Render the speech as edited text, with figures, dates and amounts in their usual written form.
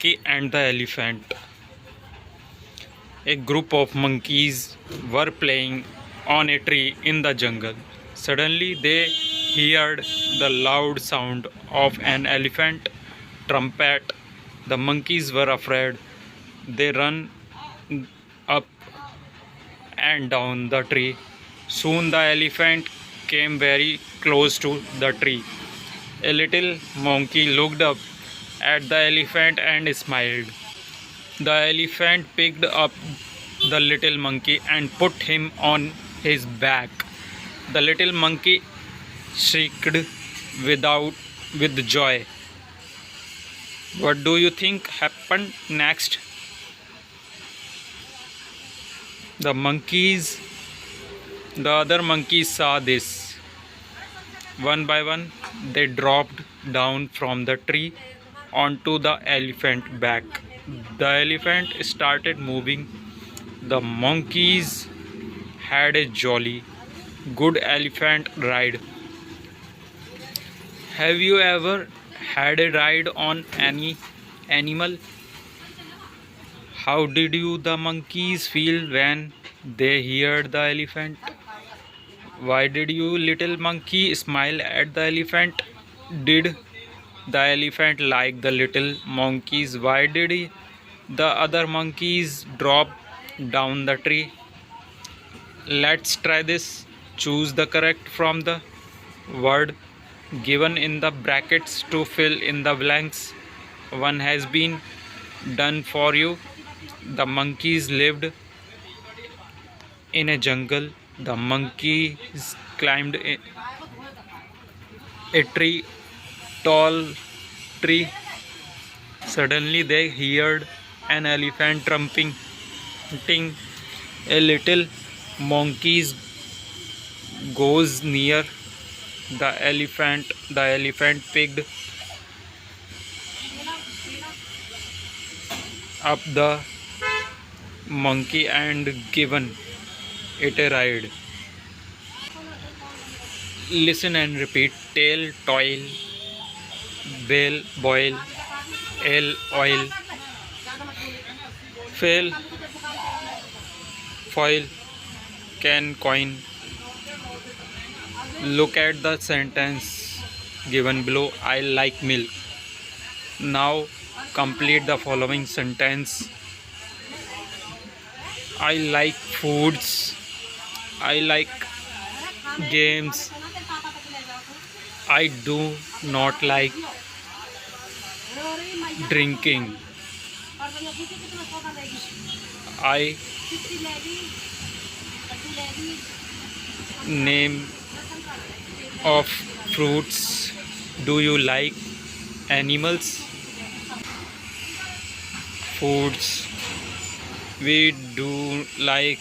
Monkey and the Elephant. A group of monkeys were playing on a tree in the jungle. Suddenly, they heard the loud sound of an elephant trumpet. The monkeys were afraid. They ran up and down the tree. Soon, the elephant came very close to the tree. A little monkey looked up at the elephant and smiled. The elephant picked up the little monkey and put him on his back. The little monkey shrieked with joy. What do you think happened next? The monkeys, the other monkeys saw this. One by one, they dropped down from the tree onto the elephant back. The elephant started moving. The monkeys had a jolly, good elephant ride. Have you ever had a ride on any animal? How did the monkeys feel when they heard the elephant? Why did you little monkey smile at the elephant? Did the elephant like the little monkeys? Why did the other monkeys drop down the tree? Let's try this. Choose the correct from the word given in the brackets to fill in the blanks. One has been done for you. The monkeys lived in a jungle. The monkeys climbed a tree, tall tree. Suddenly they heard an elephant trumping. A little monkey goes near the elephant. The elephant picked up the monkey and given it a ride. Listen and repeat. Tail, toil, bale, boil, ale, oil, fail, foil, can, coin. Look at the sentence given below. I like milk. Now complete the following sentence. I like foods. I like games. I do not like drinking. I name of fruits. Do you like animals? Foods. We do like